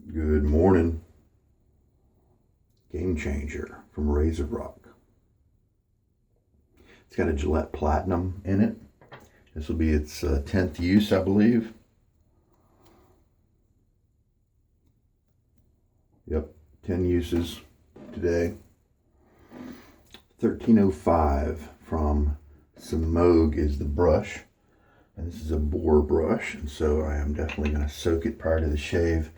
Good morning. Game Changer from Razorock. It's got a Gillette Platinum in it. This will be its 10th use, I believe. Yep, 10 uses today. 1305 from Semogue is the brush. And this is a Boar brush, and so I am definitely going to soak it prior to the shave.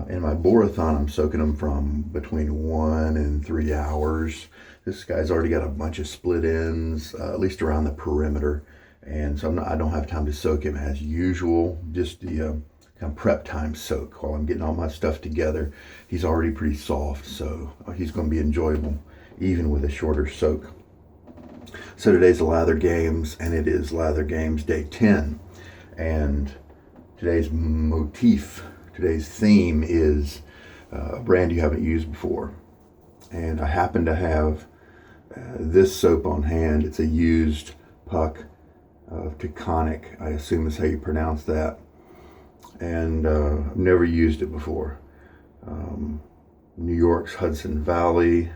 In my Boarathon, I'm soaking them from between 1 and 3 hours. This guy's already got a bunch of split ends, at least around the perimeter. And so I don't have time to soak him as usual, just the kind of prep time soak while I'm getting all my stuff together. He's already pretty soft, so he's going to be enjoyable, even with a shorter soak. So today's the Lather Games, and it is Lather Games Day 10. And today's motif, today's theme is a brand you haven't used before. And I happen to have this soap on hand. It's a used puck of Taconic, I assume is how you pronounce that. And I've never used it before. New York's Hudson Valley.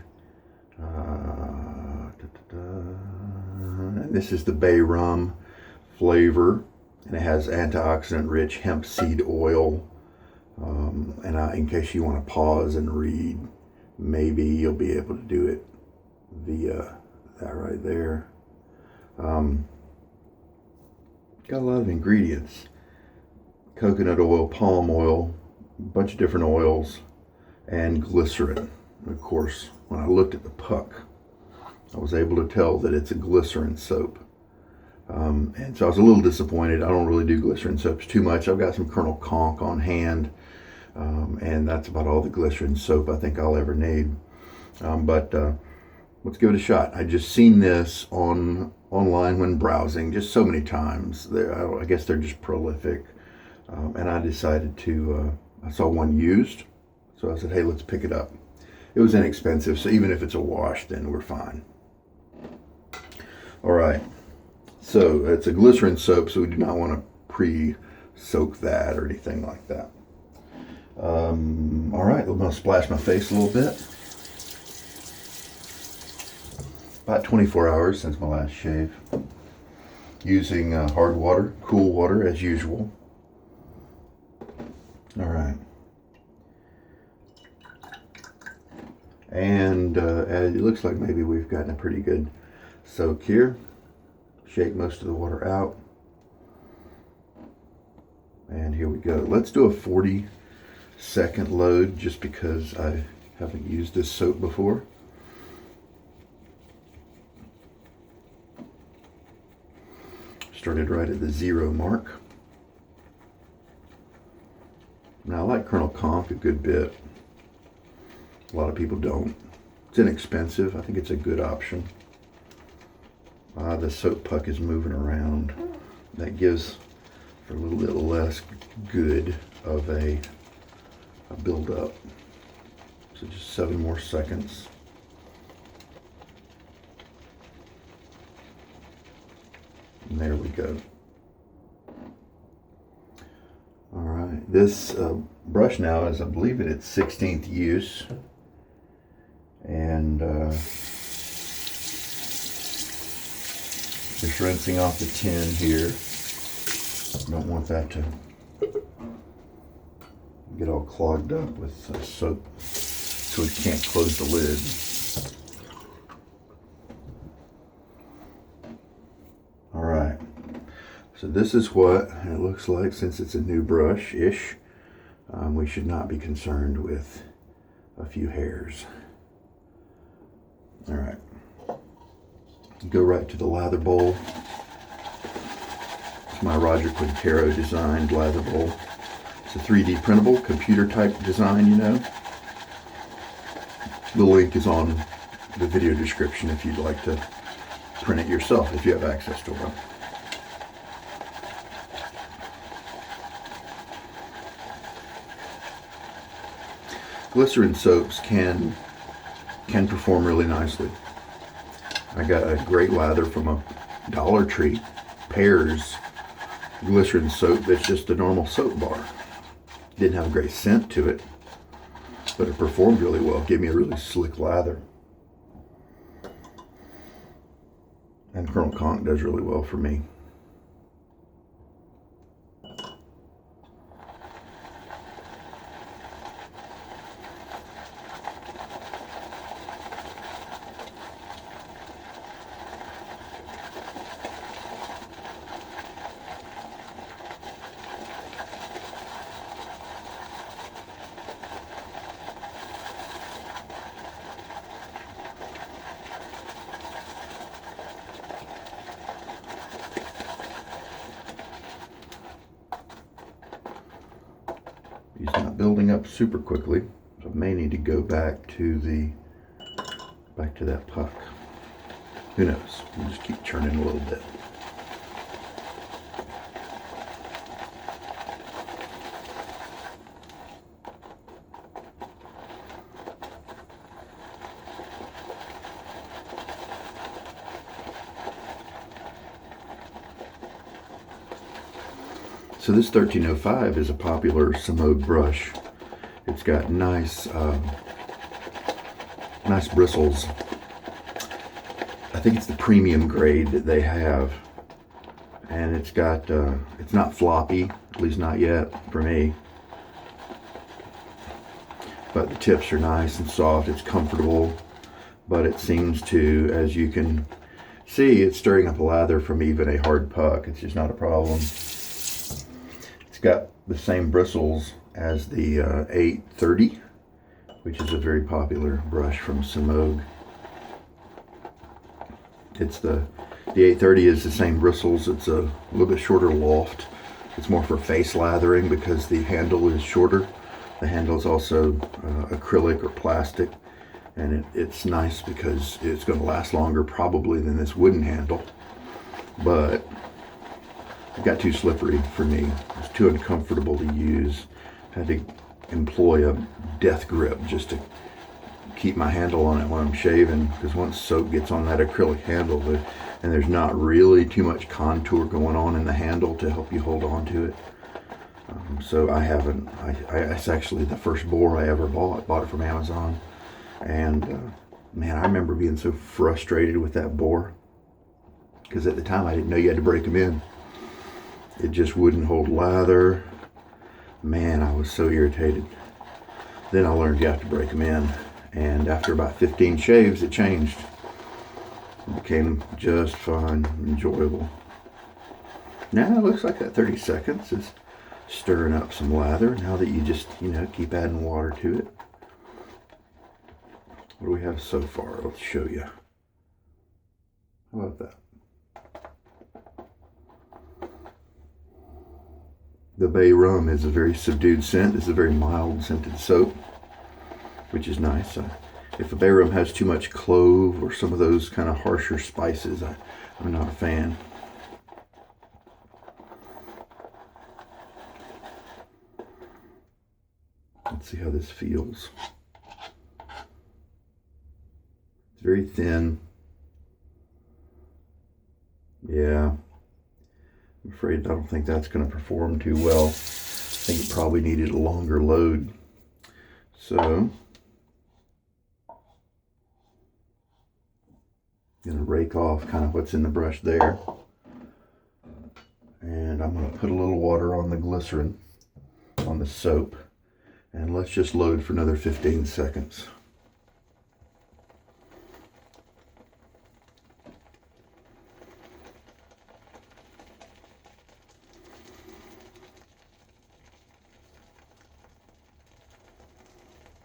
This is the bay rum flavor, and it has antioxidant-rich hemp seed oil. In case you want to pause and read, maybe you'll be able to do it via that right there. Got a lot of ingredients: coconut oil, palm oil, a bunch of different oils, and glycerin. And of course, when I looked at the puck, I was able to tell that it's a glycerin soap. And so I was a little disappointed. I don't really do glycerin soaps too much. I've got some Colonel Conk on hand, and that's about all the glycerin soap I think I'll ever need. But let's give it a shot. I just seen this online when browsing just so many times. I guess they're just prolific. And I decided I saw one used, so I said, hey, let's pick it up. It was inexpensive, so even if it's a wash, then we're fine. All right, so it's a glycerin soap, so we do not want to pre-soak that or anything like that. All right, I'm going to splash my face a little bit. About 24 hours since my last shave. Using hard water, cool water as usual. All right. And it looks like maybe we've gotten a pretty good soak here. Shake most of the water out. And here we go. Let's do a 40-second load just because I haven't used this soap before. Started right at the 0 mark. Now I like Colonel Conk a good bit. A lot of people don't. It's inexpensive. I think it's a good option. The soap puck is moving around. That gives for a little bit less good of a build-up. So just 7 more seconds. And there we go. All right. This brush now is, I believe, in its 16th use. And just rinsing off the tin here. Don't want that to get all clogged up with soap, so we can't close the lid. All right. So this is what it looks like since it's a new brush-ish. We should not be concerned with a few hairs. All right. Go right to the lather bowl. It's my Roger Quintero designed lather bowl. It's a 3D printable, computer type design, you know. The link is on the video description if you'd like to print it yourself, if you have access to one. Glycerin soaps can perform really nicely. I got a great lather from a Dollar Tree, Pears glycerin soap that's just a normal soap bar. Didn't have a great scent to it, but it performed really well. Gave me a really slick lather. And Colonel Conk does really well for me. He's not building up super quickly, so I may need to go back to that puck. Who knows? We'll just keep churning a little bit. So this 1305 is a popular Semogue brush. It's got nice bristles. I think it's the premium grade that they have, and it's got it's not floppy, at least not yet for me. But the tips are nice and soft. It's comfortable, but it seems to, as you can see, it's stirring up a lather from even a hard puck. It's just not a problem. It's got the same bristles as the 830, which is a very popular brush from Semogue. It's the 830 is the same bristles. It's a little bit shorter loft. It's more for face lathering because the handle is shorter. The handle is also acrylic or plastic, and it's nice because it's going to last longer probably than this wooden handle, but it got too slippery for me. It's too uncomfortable to use. I had to employ a death grip just to keep my handle on it when I'm shaving, because once soap gets on that acrylic handle, and there's not really too much contour going on in the handle to help you hold on to it. So I haven't, it's actually the first Boar I ever bought it from Amazon. And man, I remember being so frustrated with that Boar, because at the time I didn't know you had to break them in. It just wouldn't hold lather. Man, I was so irritated. Then I learned you have to break them in. And after about 15 shaves, it changed. It became just fine, enjoyable. Now it looks like that 30 seconds is stirring up some lather. Now that you just, keep adding water to it. What do we have so far? Let's show you. How about that? The bay rum is a very subdued scent. It's a very mild scented soap, which is nice. If a bay rum has too much clove or some of those kind of harsher spices, I'm not a fan. Let's see how this feels. It's very thin. Yeah. I'm afraid I don't think that's going to perform too well. I think it probably needed a longer load. So, I'm going to rake off kind of what's in the brush there. And I'm going to put a little water on the glycerin, on the soap. And let's just load for another 15 seconds.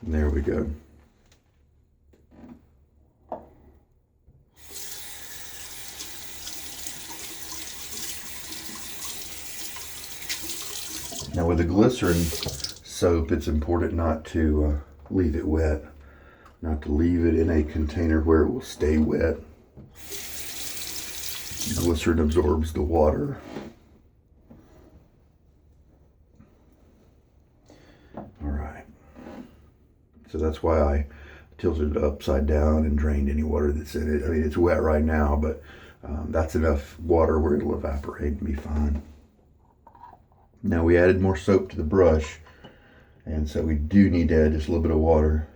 And there we go. Now with the glycerin soap, it's important not to leave it wet, not to leave it in a container where it will stay wet. Glycerin absorbs the water. So that's why I tilted it upside down and drained any water that's in it. I mean, it's wet right now, but that's enough water where it'll evaporate and be fine. Now we added more soap to the brush, And so we do need to add just a little bit of water.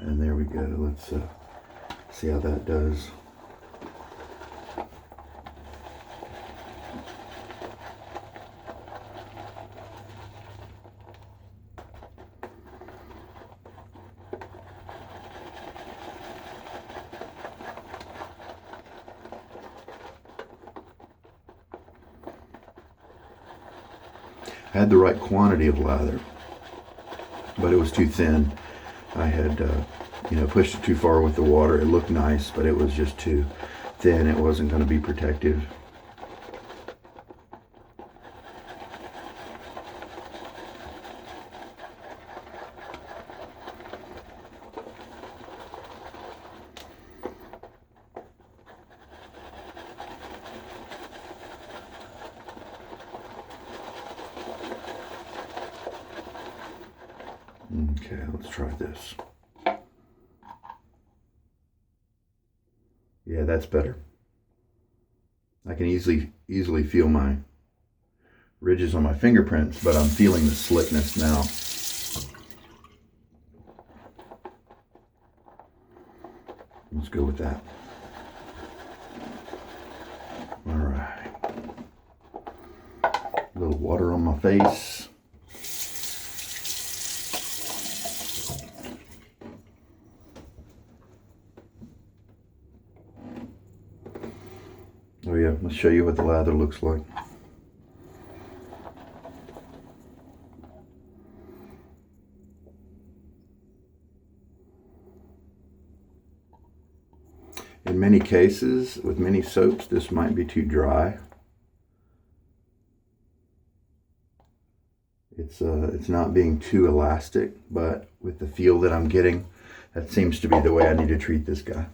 And there we go. Let's see how that does. I had the right quantity of lather, but it was too thin. I had, pushed it too far with the water. It looked nice, but it was just too thin. It wasn't going to be protective. Okay, let's try this. Yeah, that's better. I can easily feel my ridges on my fingerprints, but I'm feeling the slickness now. Let's go with that. All right. A little water on my face. Oh yeah, let's show you what the lather looks like. In many cases, with many soaps, this might be too dry. It's not being too elastic, but with the feel that I'm getting, that seems to be the way I need to treat this guy.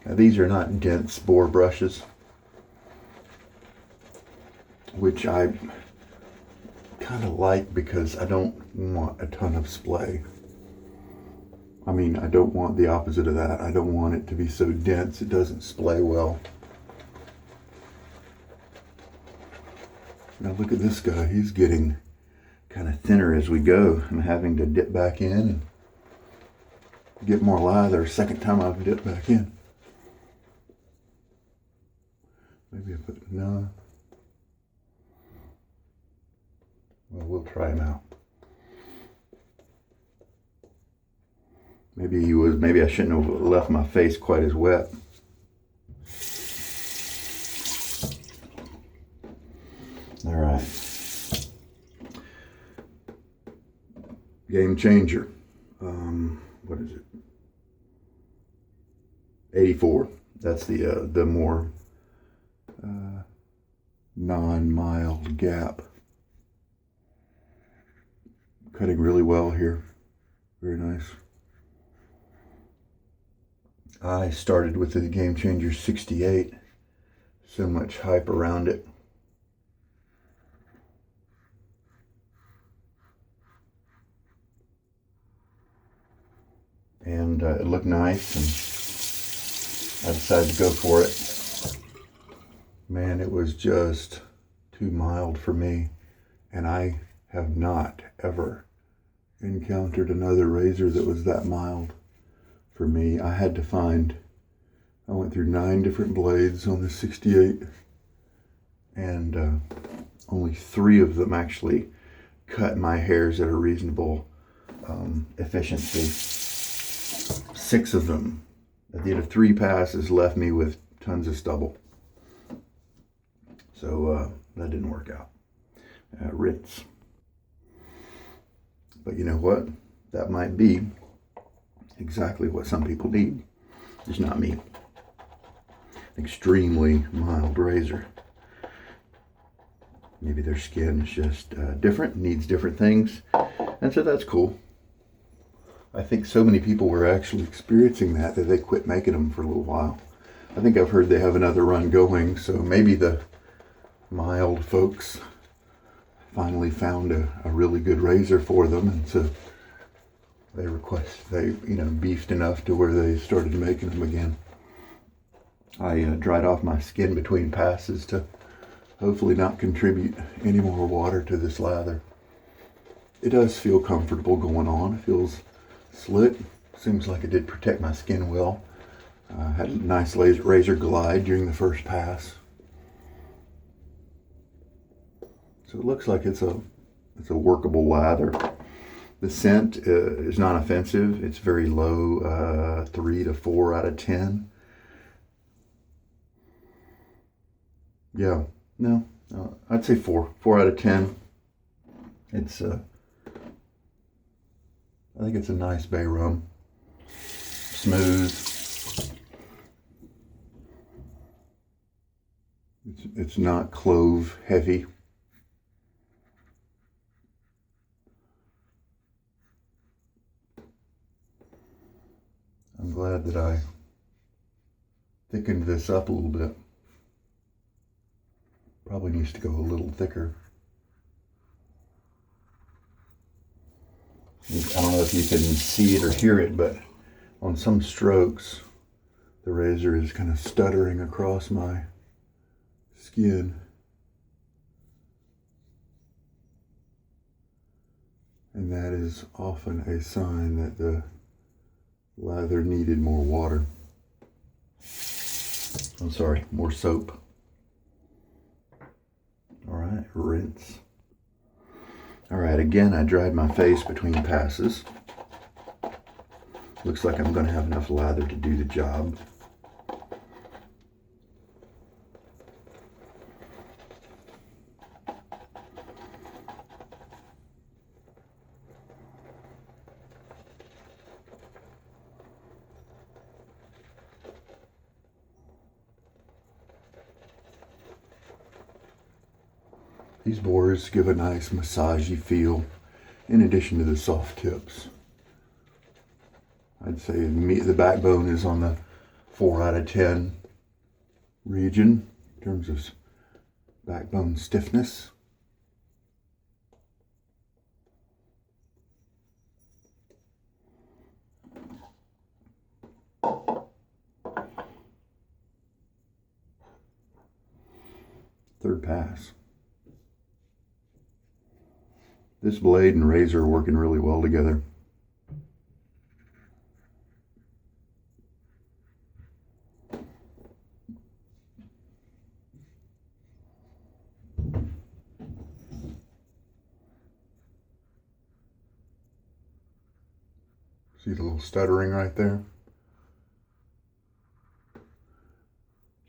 Now, these are not dense Boar brushes, which I kind of like because I don't want a ton of splay. I mean, I don't want the opposite of that. I don't want it to be so dense it doesn't splay well. Now look at this guy. He's getting kind of thinner as we go. I'm having to dip back in and get more lather. Second time I've dipped back in. Maybe I put, no. Well, we'll try him out. Maybe I shouldn't have left my face quite as wet. All right. Game changer. What is it? 84. That's the more non-mild gap. Cutting really well here. Very nice. I started with the Game Changer 68. So much hype around it. And it looked nice, and I decided to go for it. Man, it was just too mild for me, and I have not ever encountered another razor that was that mild for me. I went through 9 different blades on the 68, and only 3 of them actually cut my hairs at a reasonable efficiency. 6 of them at the end of 3 passes left me with tons of stubble. So that didn't work out. Rinse. But you know what? That might be exactly what some people need. It's not me. Extremely mild razor. Maybe their skin is just different, needs different things. And so that's cool. I think so many people were actually experiencing that they quit making them for a little while. I think I've heard they have another run going, so maybe my old folks finally found a really good razor for them, and so they beefed enough to where they started making them again. I dried off my skin between passes to hopefully not contribute any more water to this lather. It does feel comfortable going on. It feels slick. Seems like it did protect my skin well. Had a nice razor glide during the first pass. So it looks like it's a workable lather. The scent is not offensive. It's very low, 3 to 4 out of 10. Yeah, no, I'd say 4 out of 10. It's I think it's a nice bay rum. Smooth. It's not clove heavy. I'm glad that I thickened this up a little bit. Probably needs to go a little thicker. I don't know if you can see it or hear it, but on some strokes, the razor is kind of stuttering across my skin. And that is often a sign that the lather needed more water. I'm sorry, more soap. All right, rinse. All right, again, I dried my face between passes. Looks like I'm going to have enough lather to do the job. These boars give a nice massagey feel in addition to the soft tips. I'd say the backbone is on the 4 out of 10 region in terms of backbone stiffness. Third pass. This blade and razor are working really well together. See the little stuttering right there?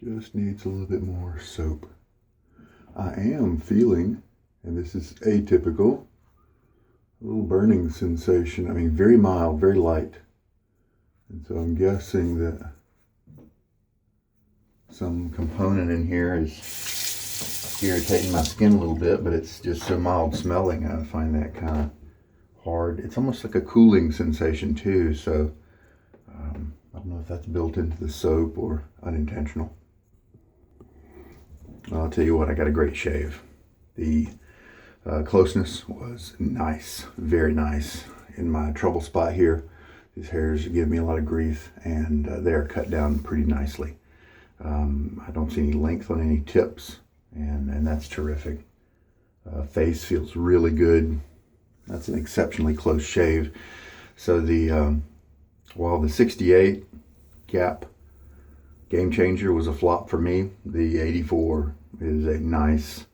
Just needs a little bit more soap. I am feeling, and this is atypical, a little burning sensation. I mean, very mild, very light. And so I'm guessing that some component in here is irritating my skin a little bit, but it's just so mild smelling. I find that kind of hard. It's almost like a cooling sensation too. So I don't know if that's built into the soap or unintentional. I'll tell you what, I got a great shave. The closeness was nice, very nice. In my trouble spot here, these hairs give me a lot of grief, and they're cut down pretty nicely. I don't see any length on any tips, and that's terrific. Face feels really good. That's an exceptionally close shave. So while the 68 Gap Game Changer was a flop for me, the 84 is a nice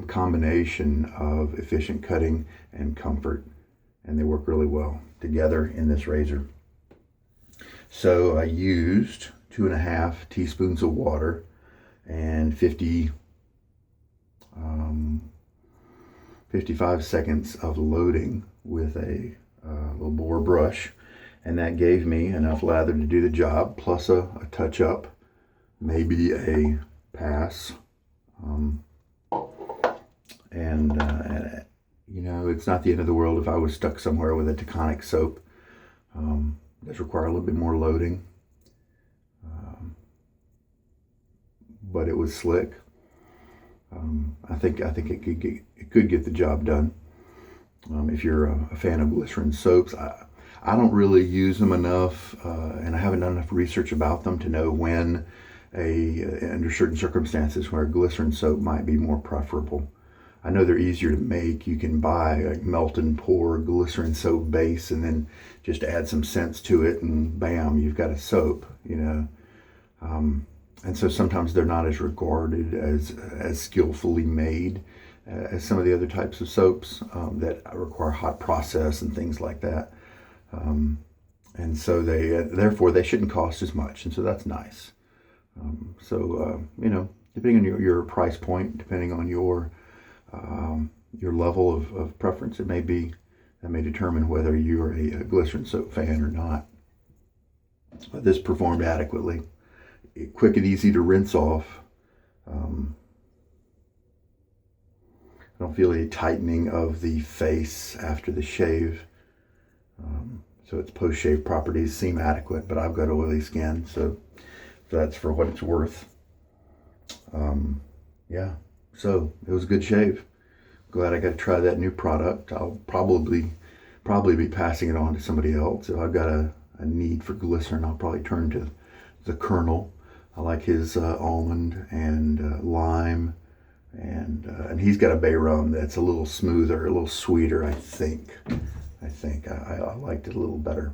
combination of efficient cutting and comfort, and they work really well together in this razor. So I used 2.5 teaspoons of water and 55 seconds of loading with a little Boar brush, and that gave me enough lather to do the job, plus a touch up, maybe a pass, and You know, it's not the end of the world if I was stuck somewhere with a Taconic soap. It does require a little bit more loading, but it was slick. I think it could get the job done. If you're a fan of glycerin soaps, I don't really use them enough, and I haven't done enough research about them to know when under certain circumstances where glycerin soap might be more preferable. I know they're easier to make. You can buy a melt and pour glycerin soap base and then just add some scents to it, and bam, you've got a soap, you know. And so sometimes they're not as regarded as skillfully made as some of the other types of soaps that require hot process and things like that. And so therefore they shouldn't cost as much, and so that's nice. You know, depending on your price point, depending on your level of preference, that may determine whether you're a glycerin soap fan or not. But this performed adequately. Quick and easy to rinse off. I don't feel any tightening of the face after the shave. So its post-shave properties seem adequate, but I've got oily skin, so that's for what it's worth. Yeah, so it was a good shave. Glad I got to try that new product. I'll probably be passing it on to somebody else. If I've got a need for glycerin, I'll probably turn to the Colonel. I like his almond and lime, and he's got a bay rum that's a little smoother, a little sweeter. I think I liked it a little better.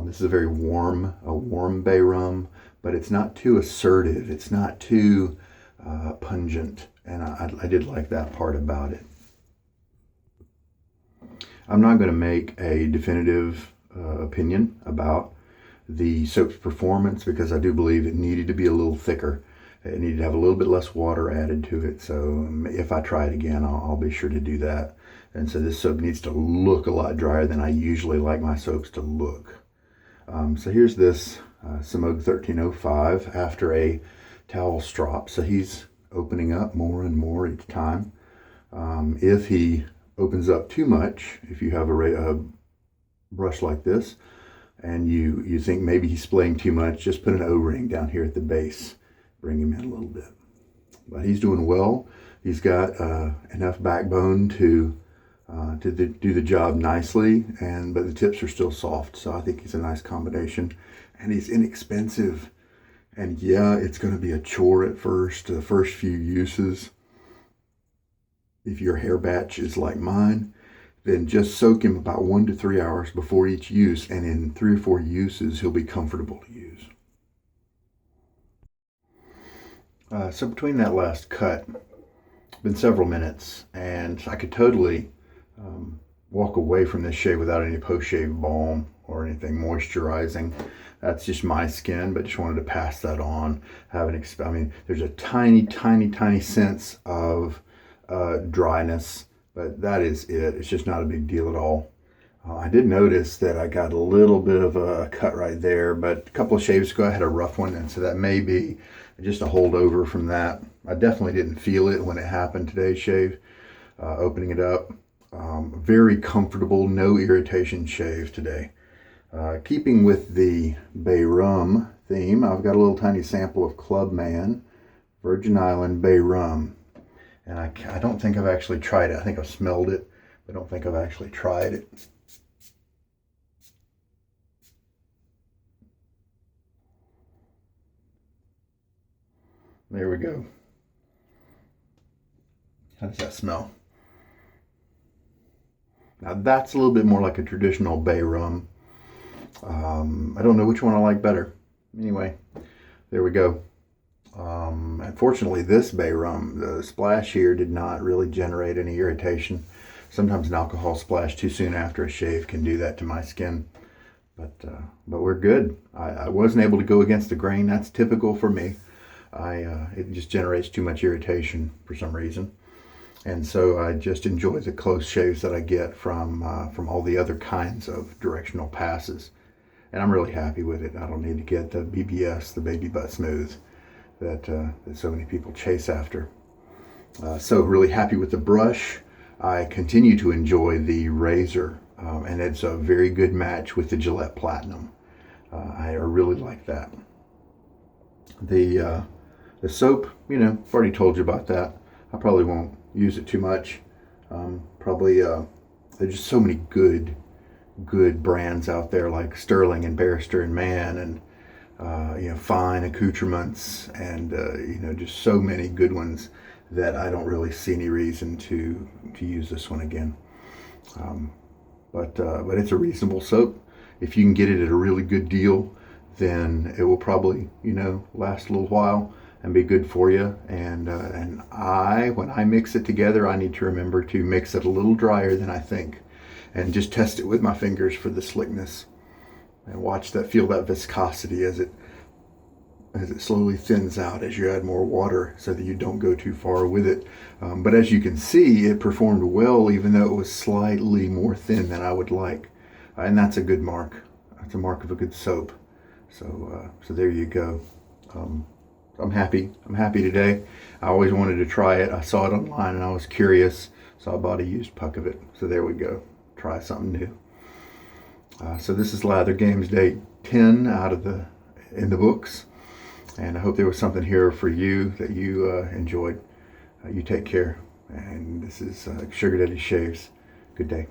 This is a very warm bay rum, but it's not too assertive. It's not too pungent, and I did like that part about it. I'm not going to make a definitive opinion about the soap's performance because I do believe it needed to be a little thicker. It needed to have a little bit less water added to it. So if I try it again, I'll be sure to do that. And so this soap needs to look a lot drier than I usually like my soaps to look. So here's this Semogue 1305 after a towel strop. So he's opening up more and more each time. If he opens up too much, if you have a brush like this, and you think maybe he's splaying too much, just put an O-ring down here at the base. Bring him in a little bit. But he's doing well. He's got enough backbone to do the job nicely, but the tips are still soft. So I think he's a nice combination. And he's inexpensive. And yeah, it's going to be a chore at first, the first few uses. If your hair batch is like mine, then just soak him about 1 to 3 hours before each use, and in 3 or 4 uses, he'll be comfortable to use. So between that last cut, been several minutes, and I could totally walk away from this shave without any post-shave balm or anything moisturizing. That's just my skin, but just wanted to pass that on. I mean, there's a tiny sense of dryness, but that is it. It's just not a big deal at all. I did notice that I got a little bit of a cut right there, but a couple of shaves ago I had a rough one, and so that may be just a holdover from that. I definitely didn't feel it when it happened today's shave. Opening it up, very comfortable, no irritation shave today. Keeping with the Bay Rum theme, I've got a little tiny sample of Clubman Virgin Island Bay Rum. And I don't think I've actually tried it. I think I've smelled it, but I don't think I've actually tried it. There we go. How does that smell? Now that's a little bit more like a traditional bay rum. I don't know which one I like better. Anyway, there we go. Unfortunately, this bay rum, the splash here did not really generate any irritation. Sometimes an alcohol splash too soon after a shave can do that to my skin. But we're good. I wasn't able to go against the grain. That's typical for me. It just generates too much irritation for some reason. And so I just enjoy the close shaves that I get from all the other kinds of directional passes. And I'm really happy with it. I don't need to get the BBS, the Baby Butt Smooth, that so many people chase after. So really happy with the brush. I continue to enjoy the Razor, and it's a very good match with the Gillette Platinum. I really like that. The soap, I've already told you about that. I probably won't use it too much. There's just so many good brands out there like Sterling and Barrister and Mann and fine accoutrements and just so many good ones that I don't really see any reason to use this one again. But it's a reasonable soap. If you can get it at a really good deal, then it will probably last a little while and be good for you. And when I mix it together, I need to remember to mix it a little drier than I think, and just test it with my fingers for the slickness, and feel that viscosity as it slowly thins out as you add more water, so that you don't go too far with it. But as you can see, it performed well, even though it was slightly more thin than I would like, and that's a good mark. That's a mark of a good soap. So there you go. I'm happy. I'm happy today. I always wanted to try it. I saw it online and I was curious, so I bought a used puck of it. So there we go. Try something new. So this is Lather Games Day 10 in the books, and I hope there was something here for you that you enjoyed. You take care, and this is Sugar Daddy Shaves. Good day.